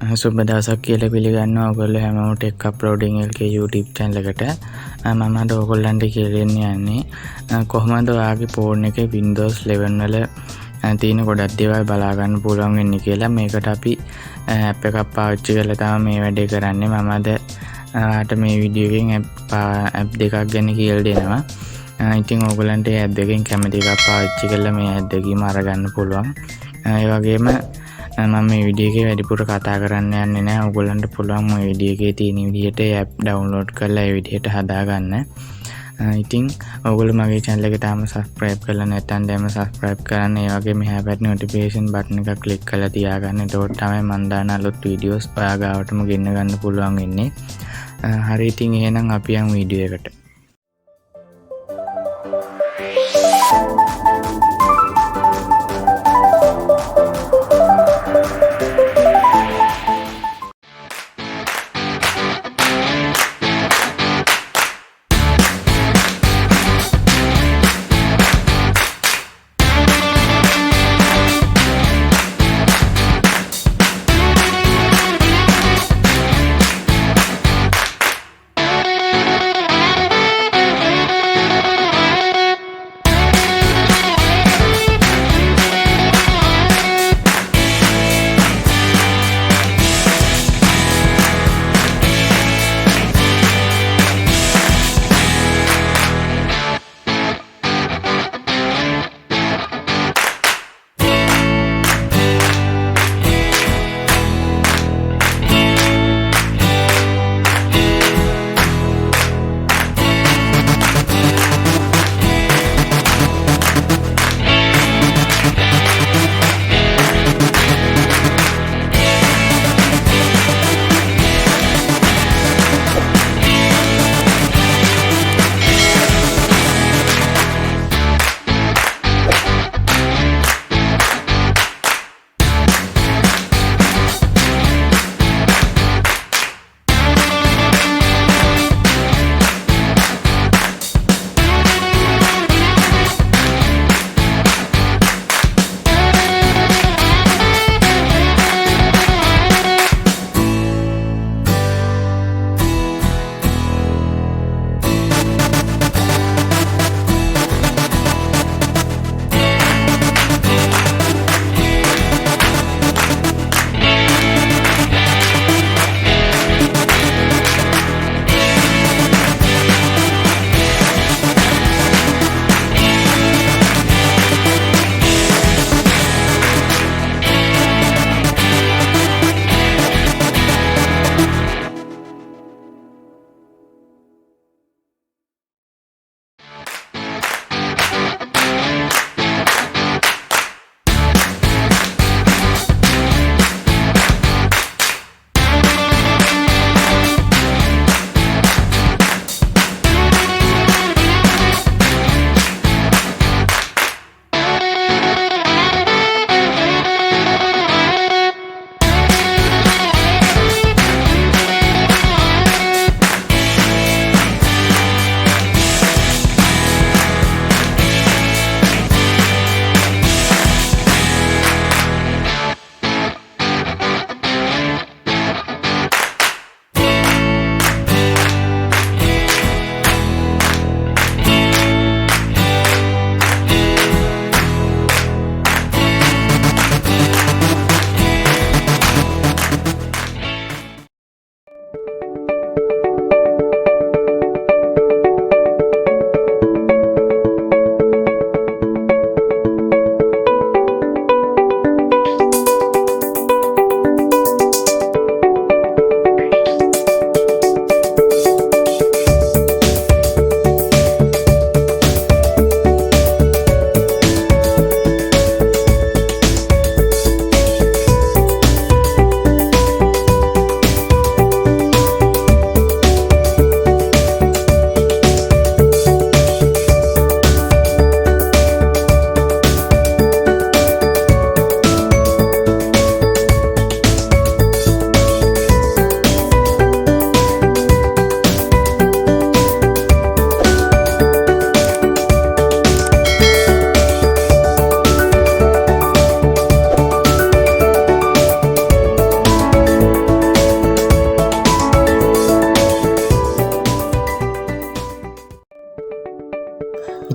සුබ දවසක් කියලා පිළිගන්නවා ඔයගොල්ලෝ හැමෝම ටෙක් අප්ලෝඩින් LK YouTube channel එකට. මම අද ඔයගොල්ලන්ට කියලා යන්නේ කොහොමද ඔයාගේ ෆෝන් එකේ Windows 11 වල තියෙන ගොඩක් දේවල් බලා ගන්න පුළුවන් වෙන්නේ කියලා. මේකට අපි app එකක් පාවිච්චි කරලා තමයි මේ වැඩේ කරන්නේ. මම අද ඔයාලට මේ වීඩියෝ එකෙන් app දෙකක් ගැන කියලා දෙනවා. ඉතින් ඔයගොල්ලන්ට මේ app දෙකෙන් කැමති එකක් පාවිච්චි කරලා මේ app දෙකීම අරගන්න පුළුවන්. ඒ වගේම මම මේ වීඩියෝ එකේ වැඩිපුර කතා කරන්න යන්නේ නැහැ. ඔයගොල්ලන්ට පුළුවන් මේ වීඩියෝ එකේ තියෙන විදිහට app download කරලා ඒ විදිහට හදාගන්න. ඉතින් ඔයගොල්ලෝ මගේ channel එක තාම subscribe කරලා නැත්නම් දැන්ම subscribe කරන්න. ඒ වගේ මෙහා පැත්තේ notification button එක click කරලා තියාගන්න. එතකොට තමයි මම දාන අලුත් videos ඔයා ගාවටම ගෙන්න ගන්න පුළුවන් වෙන්නේ. හරි ඉතින් එහෙනම් අපි යමු වීඩියෝ එකට.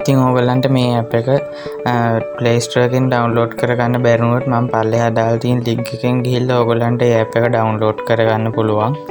ඉතින් ඕගොල්ලන්ට මේ ඇප් එක Play Store එකෙන් ඩවුන්ලෝඩ් කරගන්න බැරි වුණොත් මම පල්ලෙහා දාලා තියෙන ලින්ක් එකෙන් ගිහිල්ලා ඕගොල්ලන්ට මේ ඇප් එක ඩවුන්ලෝඩ් කරගන්න පුළුවන්.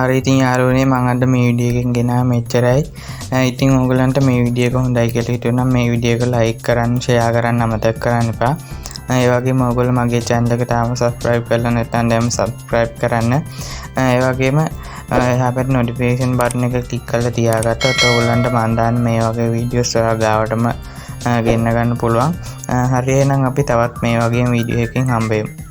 හරි ඉතින් යාළුවනේ මම අද මේ වීඩියෝ එකෙන් ගෙනාව මෙච්චරයි. ඉතින් ඕගලන්ට මේ වීඩියෝ එක හොඳයි කියලා හිතුණා නම් මේ වීඩියෝ එක ලයික් කරන්න, ෂෙයා කරන්න අමතක කරන්න එපා. ඒ වගේම ඔයගොල්ලෝ මගේ channel එක තාම subscribe කරලා නැත්නම් දැන් subscribe කරන්න. ඒ වගේම එහා පැත්තේ notification button එක click කරලා තියාගත්තොත් ඔයගොල්ලන්ට මම දාන මේ වගේ videos ඔයාලා ගාවටම ගෙන්න ගන්න පුළුවන්. හරි එහෙනම් අපි තවත් මේ වගේ වීඩියෝ එකකින් හම්බෙමු.